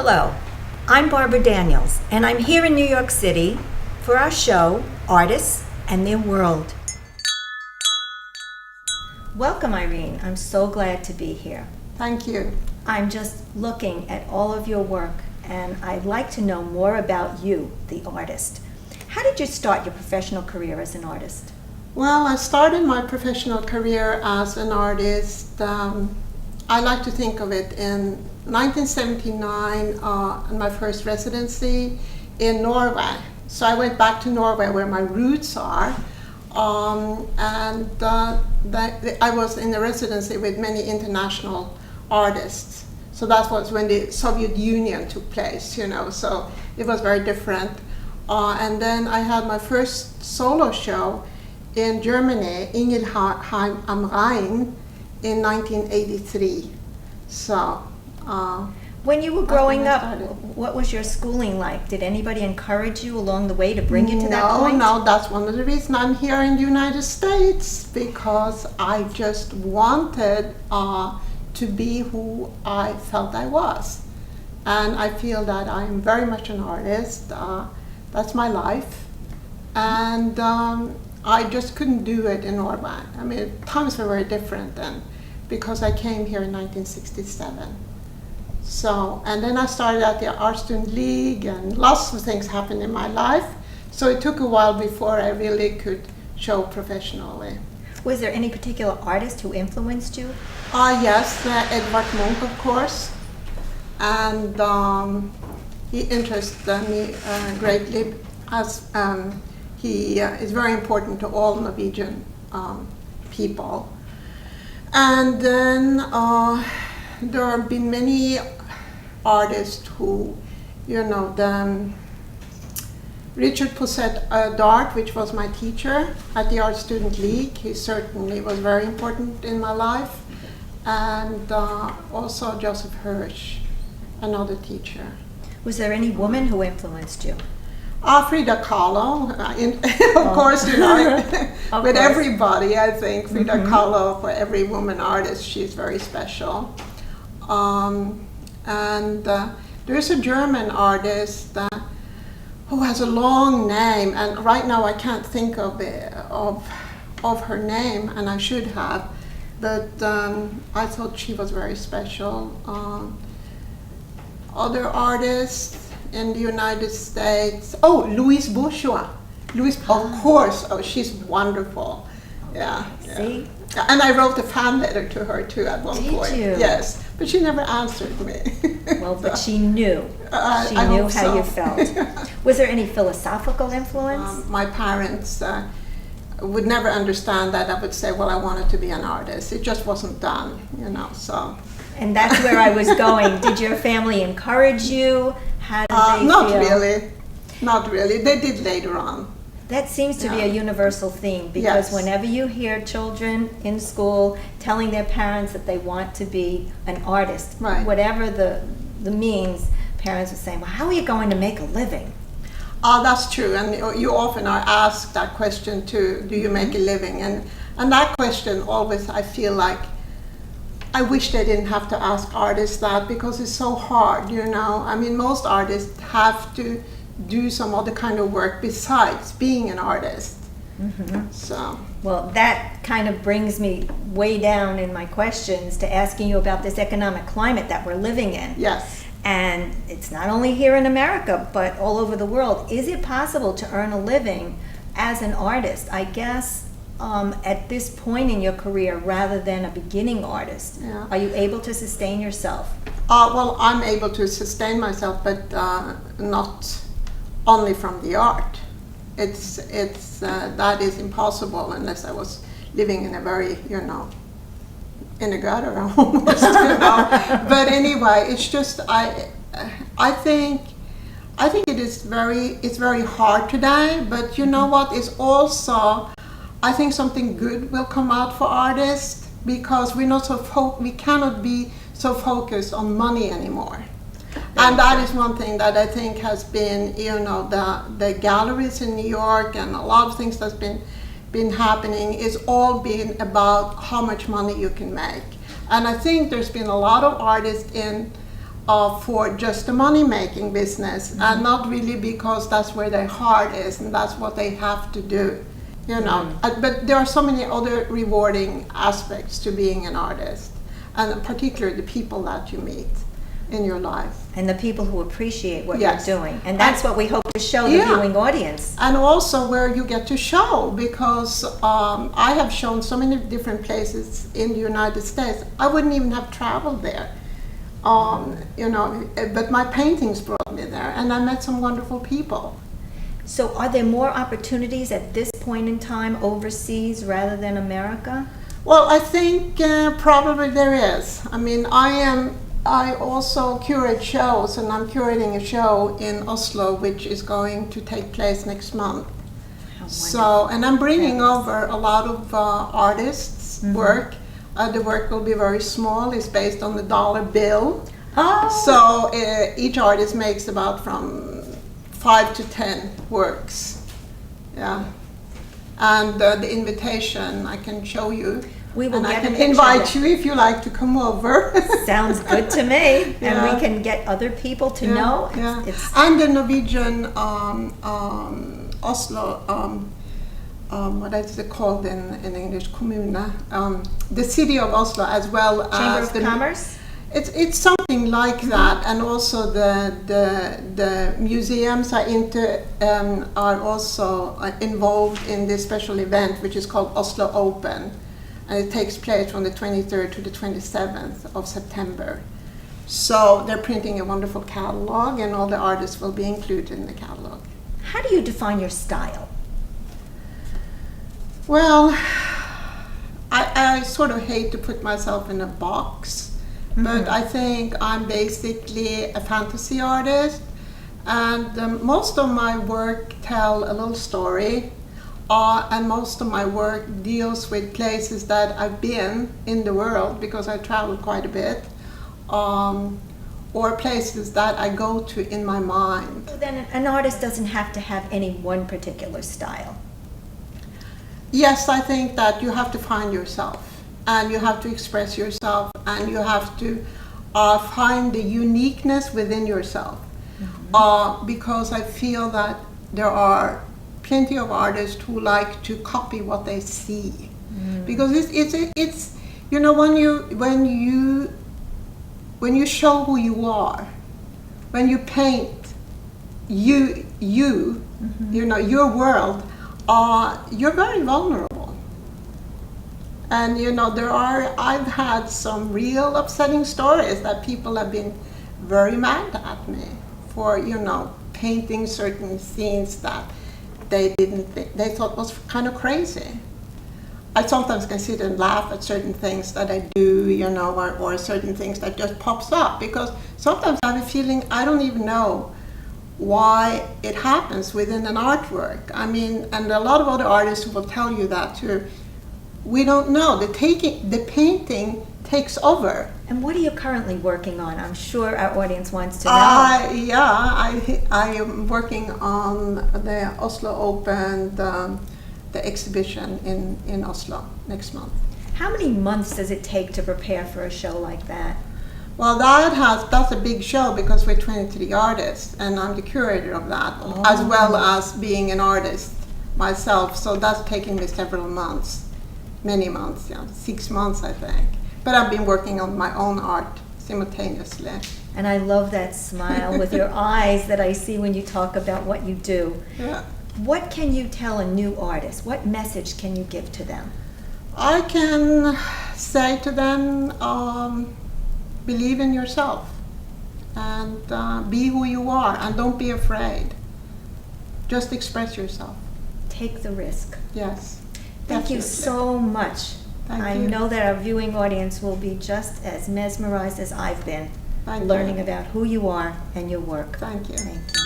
Hello, I'm Barbara Daniels, and I'm here in New York City for our show, Artists and Their World. Welcome, Irene. I'm so glad to be here. Thank you. I'm just looking at all of your work, and I'd like to know more about you, the artist. How did you start your professional career as an artist? Well, I started my professional career as an artist. I like to think of it in 1979, in my first residency in Norway. So I went back to Norway where my roots are, and I was in the residency with many international artists. So that was when the Soviet Union took place, so it was very different. And then I had my first solo show in Germany, Ingelheim am Rhein, in 1983. So, when you were growing up, what was your schooling like? Did anybody encourage you along the way to bring you to that point? No, that's one of the reasons I'm here in the United States, because I just wanted to be who I felt I was. And I feel that I'm very much an artist. That's my life. And I just couldn't do it in Norway. I mean, times were very different then, because I came here in 1967. So, and then I started at the Art Student League, and lots of things happened in my life. So it took a while before I really could show professionally. Was there any particular artist who influenced you? Yes, Edvard Munch, of course. And he interested me greatly, as he is very important to all Norwegian people. And then there have been many artists who, Richard Posset-Dart, which was my teacher at the Art Student League, he certainly was very important in my life. And also Joseph Hirsch, another teacher. Was there any woman who influenced you? Frida Kahlo, of course, with everybody, I think. Frida Kahlo, for every woman artist, she's very special. And there's a German artist who has a long name, and right now I can't think of her name, and I should have, but I thought she was very special. Other artists in the United States. Louise Bourgeois. Of course. She's wonderful. Yeah. See? Yeah. And I wrote a fan letter to her too at one point. Did you? Yes, but she never answered me. Well, but she knew. She I knew hope how so. you felt. Was there any philosophical influence? My parents would never understand that I would say, well, I wanted to be an artist. It just wasn't done, so. And that's where I was going. Did your family encourage you? How did they feel? Not really. They did later on. That seems to be a universal theme, because whenever you hear children in school telling their parents that they want to be an artist, whatever the means, parents are saying, well, how are you going to make a living? That's true, and you often are asked that question too, do you make a living? And that question always, I feel like, I wish they didn't have to ask artists that, because it's so hard, I mean, most artists have to do some other kind of work besides being an artist. So. Well, that kind of brings me way down in my questions to asking you about this economic climate that we're living in. Yes. And it's not only here in America, but all over the world. Is it possible to earn a living as an artist? I guess at this point in your career, rather than a beginning artist, are you able to sustain yourself? Well, I'm able to sustain myself, but not only from the art. It's that is impossible unless I was living in a very, in a gutter almost, But anyway, it's just I think it's very hard today. But you know what? It's also, I think something good will come out for artists, because we cannot be so focused on money anymore. And that is one thing that I think has been, the galleries in New York and a lot of things that's been happening is all been about how much money you can make. And I think there's been a lot of artists in for just the money-making business, and not really because that's where their heart is and that's what they have to do, you know. But there are so many other rewarding aspects to being an artist, and particularly the people that you meet in your life. And the people who appreciate what Yes. you're doing. And that's what we hope to show the Yeah. viewing audience. And also where you get to show, because I have shown so many different places in the United States. I wouldn't even have traveled there, you know, but my paintings brought me there, and I met some wonderful people. So are there more opportunities at this point in time overseas rather than America? Well, I think probably there is. I mean, I also curate shows, and I'm curating a show in Oslo, which is going to take place next month. How So, and I'm bringing Fabulous. over a lot of artists' work. The work will be very small. It's based on the dollar bill. Oh, So each artist makes about from 5 to 10 works. Yeah. And the invitation I can show you. we will And I get a can picture of invite that. you if you like to come over. Sounds good to me. And Yeah. we can get other people to Yeah, know. yeah. It's And the Norwegian Oslo, what is it called in English? Kommune. The city of Oslo, as well Chamber as of the Commerce? It's something like that, and also the museums are also involved in this special event, which is called Oslo Open, and it takes place from the 23rd to the 27th of September. So they're printing a wonderful catalog, and all the artists will be included in the catalog. How do you define your style? Well, I sort of hate to put myself in a box. But I think I'm basically a fantasy artist, and most of my work tell a little story, and most of my work deals with places that I've been in the world, because I travel quite a bit, or places that I go to in my mind. So then an artist doesn't have to have any one particular style. Yes, I think that you have to find yourself, and you have to express yourself, and you have to find the uniqueness within yourself. Because I feel that there are plenty of artists who like to copy what they see. Because it's you know, when you show who you are, when you paint you know, your world, you're very vulnerable. And you know, I've had some real upsetting stories that people have been very mad at me for, you know, painting certain scenes that they thought was kind of crazy. I sometimes can sit and laugh at certain things that I do, you know, or certain things that just pops up, because sometimes I have a feeling I don't even know why it happens within an artwork. I mean, and a lot of other artists will tell you that too. We don't know. The painting takes over. And what are you currently working on? I'm sure our audience wants to know. I am working on the Oslo Open, the exhibition in Oslo next month. How many months does it take to prepare for a show like that? Well, that's a big show, because we're 23 artists, and I'm the curator of that, as well as being an artist myself. So that's taking me several months. Many months, yeah, 6 months I think. But I've been working on my own art simultaneously. And I love that smile with your eyes that I see when you talk about what you do. Yeah. What can you tell a new artist? What message can you give to them? I can say to them, believe in yourself, and be who you are, and don't be afraid. Just express yourself. Take the risk. Yes. Thank you Definitely. so much. Thank I you. know that our viewing audience will be just as mesmerized as I've been Thank learning you. about who you are and your work. Thank you. Thank you.